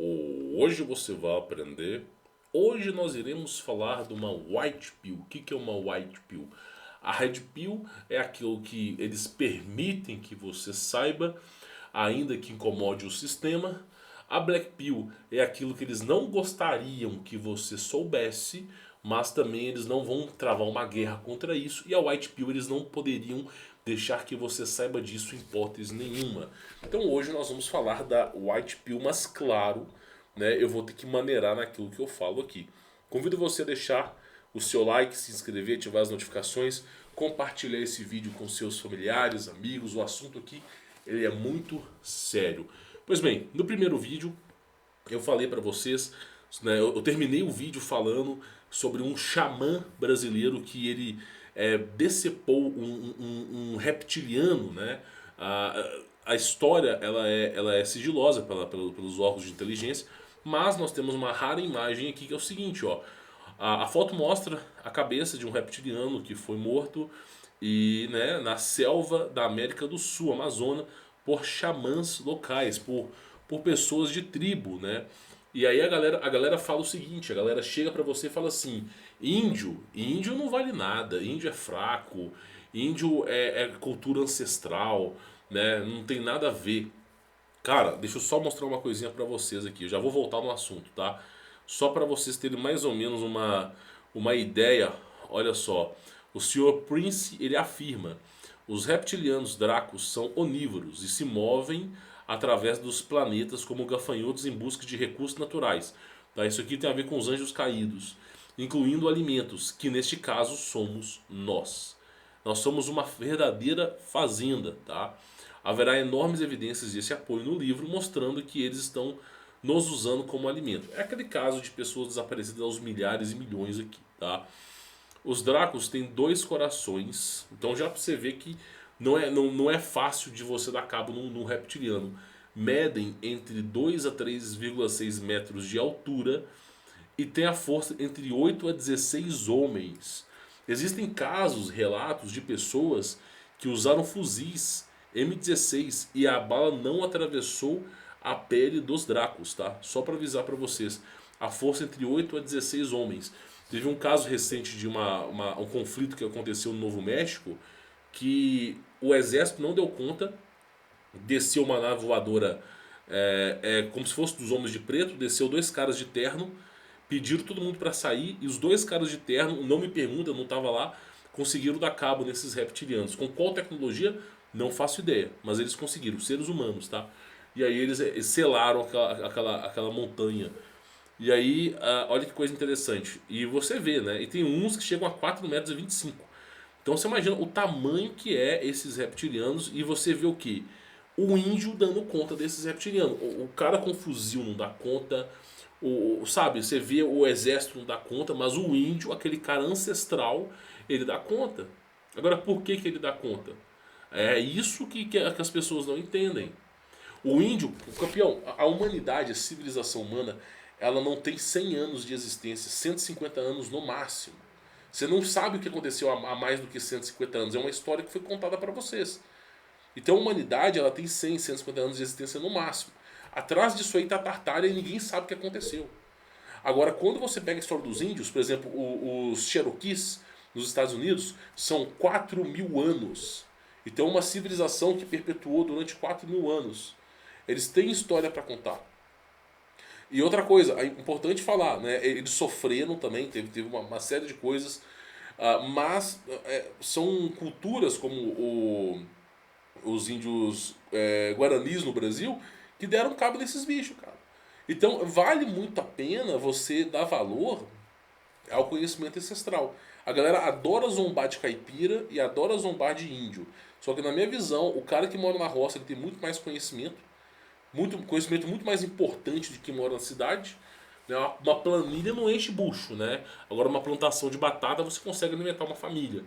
Hoje você vai aprender. Hoje nós iremos falar de uma White Pill. O que é uma White Pill? A Red Pill é aquilo que eles permitem que você saiba, ainda que incomode o sistema. A Black Pill é aquilo que eles não gostariam que você soubesse, mas também eles não vão travar uma guerra contra isso. E a White Pill eles não poderiam deixar que você saiba disso em hipótese nenhuma. Então hoje nós vamos falar da White Pill, mas claro, né, eu vou ter que maneirar naquilo que eu falo aqui. Convido você a deixar o seu like, se inscrever, ativar as notificações, compartilhar esse vídeo com seus familiares, amigos. O assunto aqui ele é muito sério. Pois bem, no primeiro vídeo eu falei para vocês, né, eu terminei o vídeo falando sobre um xamã brasileiro que ele decepou um reptiliano, né? A história ela é sigilosa pelos órgãos de inteligência, mas nós temos uma rara imagem aqui que é o seguinte, ó. A foto mostra a cabeça de um reptiliano que foi morto e, né, na selva da América do Sul, Amazônia, por xamãs locais, por pessoas de tribo, né? E aí a galera fala o seguinte, a galera chega pra você e fala assim, índio não vale nada, índio é fraco, índio é cultura ancestral, né? Não tem nada a ver. Cara, deixa eu só mostrar uma coisinha pra vocês aqui, eu já vou voltar no assunto, tá? Só pra vocês terem mais ou menos uma ideia, olha só. O Sr. Prince, ele afirma, os reptilianos dracos são onívoros e se movem através dos planetas como gafanhotos em busca de recursos naturais. Tá? Isso aqui tem a ver com os anjos caídos, incluindo alimentos, que neste caso somos nós. Nós somos uma verdadeira fazenda, tá? Haverá enormes evidências desse apoio no livro, mostrando que eles estão nos usando como alimento. É aquele caso de pessoas desaparecidas aos milhares e milhões aqui, tá? Os Dracos têm dois corações, então já pra você ver que não é fácil de você dar cabo num reptiliano. Medem entre 2 a 3,6 metros de altura e tem a força entre 8 a 16 homens. Existem casos, relatos de pessoas que usaram fuzis M16 e a bala não atravessou a pele dos Dracos, tá? Só para avisar para vocês. A força entre 8 a 16 homens. Teve um caso recente de um conflito que aconteceu no Novo México que o exército não deu conta, desceu uma nave voadora como se fosse dos Homens de Preto, desceu dois caras de terno, pediram todo mundo para sair e os dois caras de terno, não me pergunta, eu não estava lá, conseguiram dar cabo nesses reptilianos. Com qual tecnologia? Não faço ideia, mas eles conseguiram, seres humanos, tá? E aí eles selaram aquela montanha. E aí, olha que coisa interessante. E você vê, né? E tem uns que chegam a 4,25 metros. Então você imagina o tamanho que é esses reptilianos e você vê o que? O índio dando conta desses reptilianos. O cara com fuzil não dá conta. Sabe, você vê o exército não dá conta, mas o índio, aquele cara ancestral, ele dá conta. Agora, por que ele dá conta? É isso que as pessoas não entendem. O índio, o campeão, a humanidade, a civilização humana, ela não tem 100 anos de existência, 150 anos no máximo. Você não sabe o que aconteceu há mais do que 150 anos, é uma história que foi contada para vocês. Então a humanidade ela tem 100, 150 anos de existência no máximo. Atrás disso aí está a Tartária e ninguém sabe o que aconteceu. Agora, quando você pega a história dos índios, por exemplo, os Cherokees nos Estados Unidos, são 4.000 anos. Então uma civilização que perpetuou durante 4.000 anos. Eles têm história para contar. E outra coisa, é importante falar, né? Eles sofreram também, teve uma série de coisas, mas são culturas como os índios guaranis no Brasil que deram cabo desses bichos, cara. Então vale muito a pena você dar valor ao conhecimento ancestral. A galera adora zombar de caipira e adora zombar de índio. Só que na minha visão, o cara que mora na roça ele tem muito mais conhecimento, conhecimento muito mais importante de quem mora na cidade. Né? Uma planilha não enche bucho, né? Agora uma plantação de batata você consegue alimentar uma família.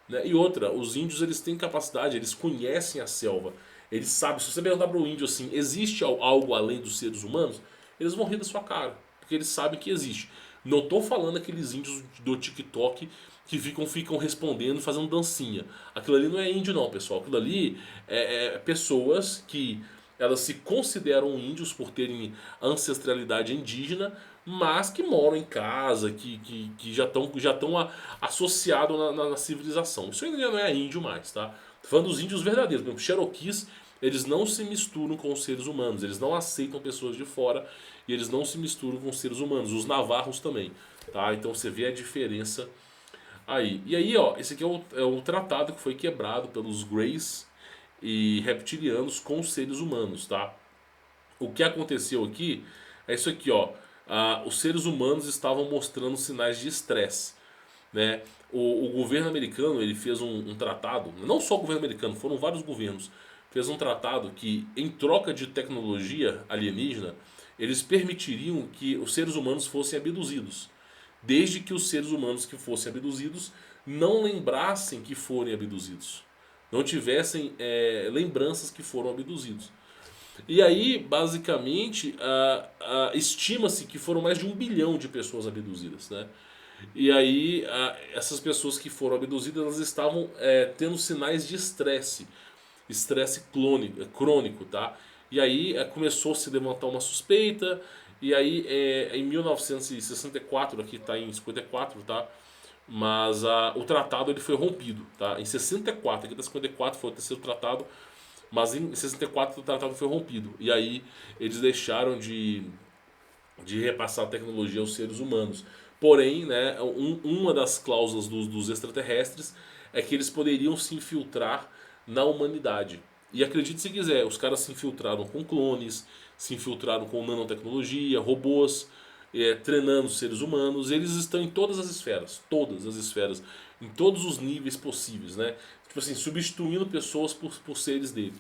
Né? E outra, os índios eles têm capacidade, eles conhecem a selva. Eles sabem, se você perguntar para o índio assim, existe algo além dos seres humanos? Eles vão rir da sua cara, porque eles sabem que existe. Não estou falando aqueles índios do TikTok que ficam respondendo, fazendo dancinha. Aquilo ali não é índio não, pessoal. Aquilo ali é pessoas que elas se consideram índios por terem ancestralidade indígena, mas que moram em casa, que já estão associados na civilização. Isso ainda não é índio mais, tá? Tô falando dos índios verdadeiros. Por exemplo, Cherokees, eles não se misturam com os seres humanos, eles não aceitam pessoas de fora e eles não se misturam com os seres humanos. Os navarros também, tá? Então você vê a diferença aí. E aí, ó, esse aqui é o tratado que foi quebrado pelos Greys e reptilianos com os seres humanos, tá? O que aconteceu aqui é isso aqui, ó. Os seres humanos estavam mostrando sinais de estresse, né? O governo americano ele fez um tratado, não só o governo americano, foram vários governos, fez um tratado que em troca de tecnologia alienígena eles permitiriam que os seres humanos fossem abduzidos, desde que os seres humanos que fossem abduzidos não lembrassem que foram abduzidos, não tivessem lembranças que foram abduzidos. E aí, basicamente, estima-se que foram mais de 1 bilhão de pessoas abduzidas, né? E aí, essas pessoas que foram abduzidas, elas estavam tendo sinais de estresse crônico, tá? E aí começou a se levantar uma suspeita, e aí em 1964, aqui está em 54, tá? Mas o tratado ele foi rompido, tá? Em 64, aqui está 54, foi o terceiro tratado, mas em 64 o tratado foi rompido. E aí eles deixaram de repassar a tecnologia aos seres humanos. Porém, né, uma das cláusulas dos extraterrestres é que eles poderiam se infiltrar na humanidade. E acredite se quiser, os caras se infiltraram com clones, se infiltraram com nanotecnologia, robôs, treinando seres humanos. Eles estão em todas as esferas, em todos os níveis possíveis, né? Tipo assim, substituindo pessoas por seres dele.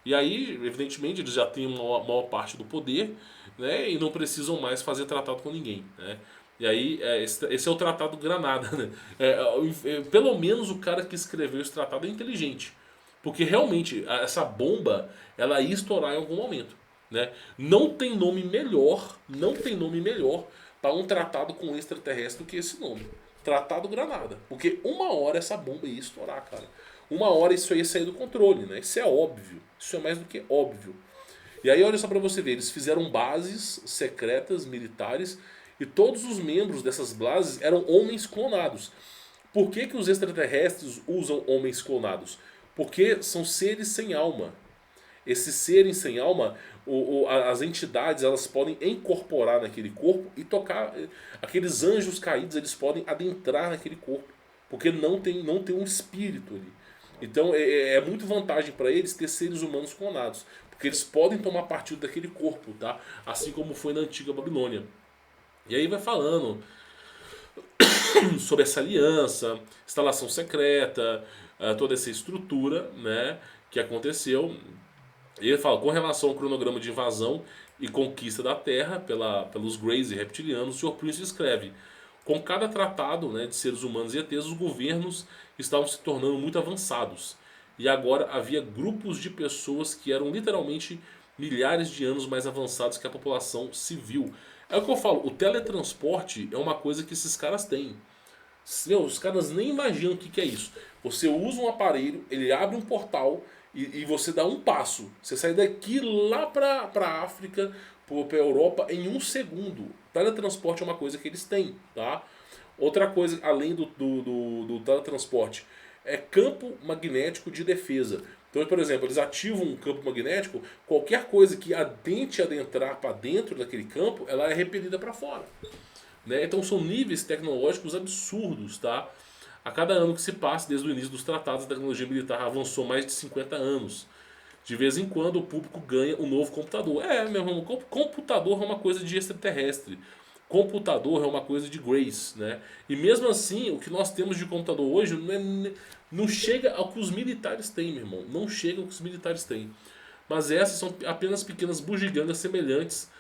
E aí, evidentemente, eles já têm uma maior parte do poder, né? E não precisam mais fazer tratado com ninguém, né? E aí, esse é o Tratado Granada, né? Pelo menos o cara que escreveu esse tratado é inteligente. Porque realmente, essa bomba, ela ia estourar em algum momento, né? Não tem nome melhor para um tratado com um extraterrestre do que esse nome. Tratado Granada. Porque uma hora essa bomba ia estourar, cara. Uma hora isso ia sair do controle, né? Isso é óbvio. Isso é mais do que óbvio. E aí olha só pra você ver, eles fizeram bases secretas, militares, e todos os membros dessas bases eram homens clonados. Por que, que os extraterrestres usam homens clonados? Porque são seres sem alma. Esses seres sem alma, as entidades elas podem incorporar naquele corpo e tocar. Aqueles anjos caídos eles podem adentrar naquele corpo. Porque não tem um espírito ali. Então é muito vantagem para eles ter seres humanos clonados. Porque eles podem tomar partido daquele corpo, tá? Assim como foi na antiga Babilônia. E aí vai falando sobre essa aliança, instalação secreta, toda essa estrutura, né, que aconteceu. E ele fala, com relação ao cronograma de invasão e conquista da Terra pelos Greys e reptilianos, o Sr. Prince escreve: com cada tratado, né, de seres humanos e ETs, os governos estavam se tornando muito avançados. E agora havia grupos de pessoas que eram literalmente milhares de anos mais avançados que a população civil. É o que eu falo, o teletransporte é uma coisa que esses caras têm. Os caras nem imaginam o que é isso. Você usa um aparelho, ele abre um portal e você dá um passo. Você sai daqui lá pra África, pra Europa em 1 segundo. Teletransporte é uma coisa que eles têm, tá? Outra coisa, além do teletransporte, é campo magnético de defesa. Então, por exemplo, eles ativam um campo magnético, qualquer coisa que tente adentrar para dentro daquele campo, ela é repelida para fora. Né? Então são níveis tecnológicos absurdos, tá? A cada ano que se passa, desde o início dos tratados, a tecnologia militar avançou mais de 50 anos. De vez em quando o público ganha um novo computador. Meu irmão, computador é uma coisa de extraterrestre. Computador é uma coisa de Grace, né? E mesmo assim, o que nós temos de computador hoje não chega ao que os militares têm, meu irmão. Não chega ao que os militares têm. Mas essas são apenas pequenas bugigangas semelhantes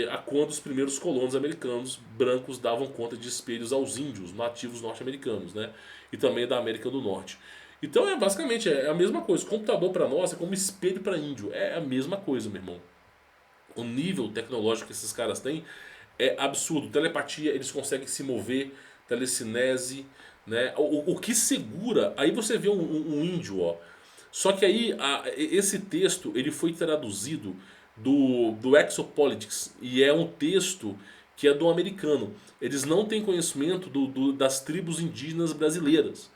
a quando os primeiros colonos americanos brancos davam conta de espelhos aos índios nativos norte-americanos, né? E também da América do Norte. Então basicamente a mesma coisa. Computador para nós é como espelho para índio. É a mesma coisa, meu irmão. O nível tecnológico que esses caras têm é absurdo. Telepatia, eles conseguem se mover, telecinese, né? O que segura. Aí você vê um índio, ó. Só que aí esse texto ele foi traduzido do Exopolitics e é um texto que é do americano. Eles não têm conhecimento das tribos indígenas brasileiras.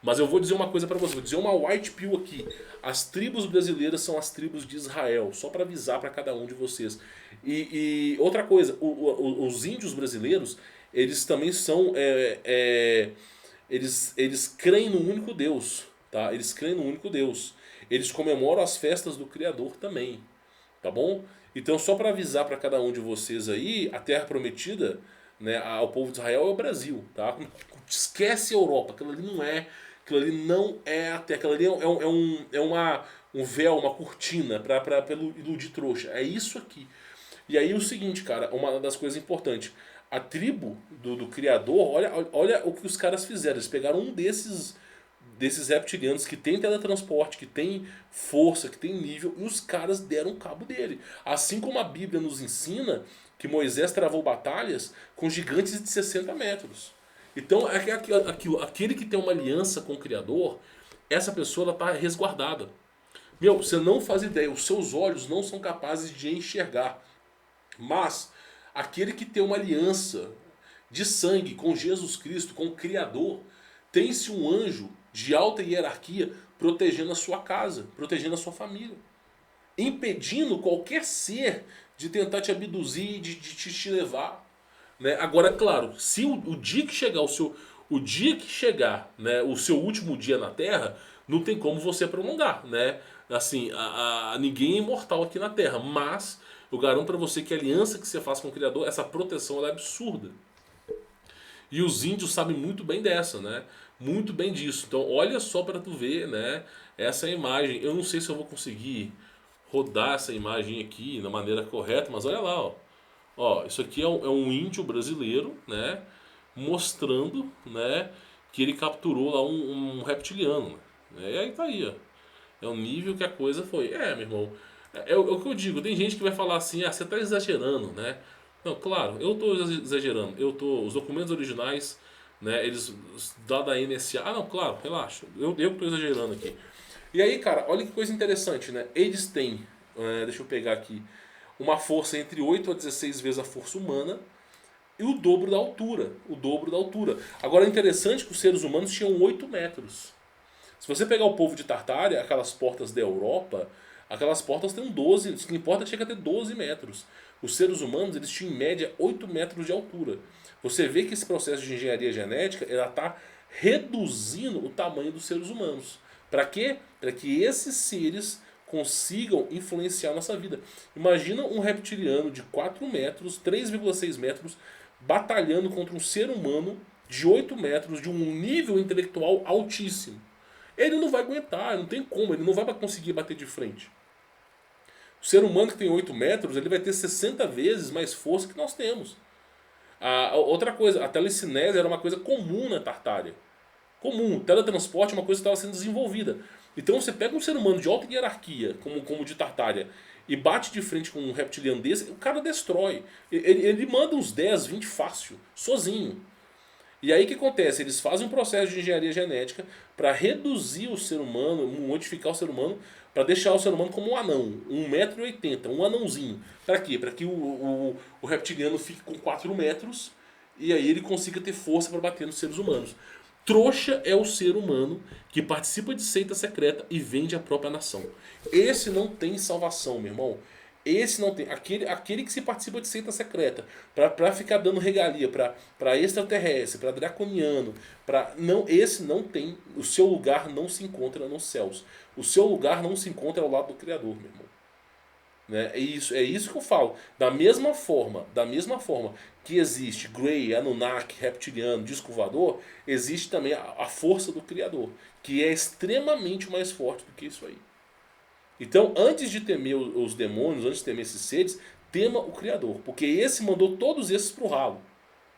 Mas eu vou dizer uma coisa para você, vou dizer uma white pill aqui. As tribos brasileiras são as tribos de Israel, só para avisar para cada um de vocês. E outra coisa, os índios brasileiros, eles também são, eles creem no único Deus, tá? Eles creem no único Deus. Eles comemoram as festas do Criador também, tá bom? Então só para avisar para cada um de vocês aí, a Terra Prometida, né, ao povo de Israel é o Brasil, tá? Esquece a Europa, aquilo ali não é a Terra, aquilo ali um véu, uma cortina para iludir trouxa. É isso aqui. E aí o seguinte, cara, uma das coisas importantes. A tribo do Criador, olha o que os caras fizeram. Eles pegaram um desses reptilianos que tem teletransporte, que tem força, que tem nível, e os caras deram cabo dele. Assim como a Bíblia nos ensina que Moisés travou batalhas com gigantes de 60 metros. Então, aquele que tem uma aliança com o Criador, essa pessoa está resguardada. Meu, você não faz ideia, os seus olhos não são capazes de enxergar. Mas aquele que tem uma aliança de sangue com Jesus Cristo, com o Criador, tem-se um anjo de alta hierarquia protegendo a sua casa, protegendo a sua família, impedindo qualquer ser de tentar te abduzir, de te levar. Né? Agora, claro, se o dia que chegar né, o seu último dia na Terra, não tem como você prolongar, né? Assim, ninguém é imortal aqui na Terra, mas eu garanto para você que a aliança que você faz com o Criador, essa proteção ela é absurda. E os índios sabem muito bem dessa, né? Muito bem disso. Então, olha só para tu ver, né? Essa imagem. Eu não sei se eu vou conseguir rodar essa imagem aqui da maneira correta, mas olha lá, ó. Ó, isso aqui é um índio brasileiro, né? Mostrando, né? Que ele capturou lá um reptiliano. Né? E aí tá aí, ó. É o nível que a coisa foi. É, meu irmão. É o que eu digo. Tem gente que vai falar assim, você tá exagerando, né? Não, claro, eu tô exagerando. Os documentos originais, né? Eles da NSA. Ah, não, claro, relaxa. Eu tô exagerando aqui. E aí, cara, olha que coisa interessante, né? Eles têm, deixa eu pegar aqui, uma força entre 8 a 16 vezes a força humana e o dobro da altura. O dobro da altura. Agora é interessante que os seres humanos tinham 8 metros. Se você pegar o povo de Tartária, aquelas portas da Europa, aquelas portas têm 12, o que importa é que chega a ter 12 metros. Os seres humanos eles tinham em média 8 metros de altura. Você vê que esse processo de engenharia genética está reduzindo o tamanho dos seres humanos. Para quê? Para que esses seres consigam influenciar a nossa vida. Imagina um reptiliano de 4 metros, 3,6 metros, batalhando contra um ser humano de 8 metros, de um nível intelectual altíssimo. Ele não vai aguentar, não tem como, ele não vai conseguir bater de frente. O ser humano que tem 8 metros, ele vai ter 60 vezes mais força que nós temos. Outra coisa, a telecinésia era uma coisa comum na Tartária. Comum, o teletransporte é uma coisa que estava sendo desenvolvida. Então você pega um ser humano de alta hierarquia, como o de Tartária, e bate de frente com um reptiliano desse, o cara destrói. Ele manda uns 10, 20 fácil, sozinho. E aí o que acontece? Eles fazem um processo de engenharia genética para reduzir o ser humano, modificar o ser humano, para deixar o ser humano como um anão, 1,80 m, um anãozinho. Para quê? Para que o reptiliano fique com 4 metros e aí ele consiga ter força para bater nos seres humanos. Trouxa é o ser humano que participa de seita secreta e vende a própria nação. Esse não tem salvação, meu irmão. Esse não tem. Aquele que se participa de seita secreta pra ficar dando regalia pra extraterrestre, pra draconiano, esse não tem. O seu lugar não se encontra nos céus. O seu lugar não se encontra ao lado do Criador, meu irmão. Né? É isso que eu falo. Da mesma forma que existe Grey, Anunnaki, Reptiliano, Disco Voador, existe também a força do Criador, que é extremamente mais forte do que isso aí. Então, antes de temer os demônios, antes de temer esses seres, tema o Criador, porque esse mandou todos esses pro ralo,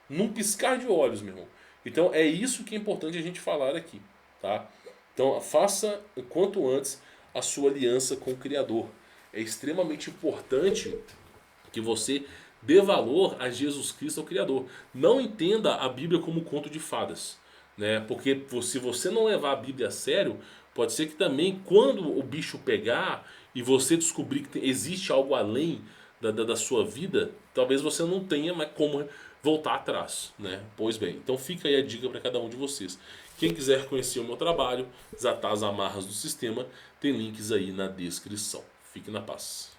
num piscar de olhos, meu irmão. Então, é isso que é importante a gente falar aqui, tá? Então, faça o quanto antes a sua aliança com o Criador. É extremamente importante que você dê valor a Jesus Cristo, ao Criador. Não entenda a Bíblia como um conto de fadas, né? Porque se você não levar a Bíblia a sério, Pode ser que também quando o bicho pegar e você descobrir que existe algo além da sua vida, talvez você não tenha mais como voltar atrás, né? Pois bem, então fica aí a dica para cada um de vocês. Quem quiser conhecer o meu trabalho, desatar as amarras do sistema, tem links aí na descrição. Fique na paz.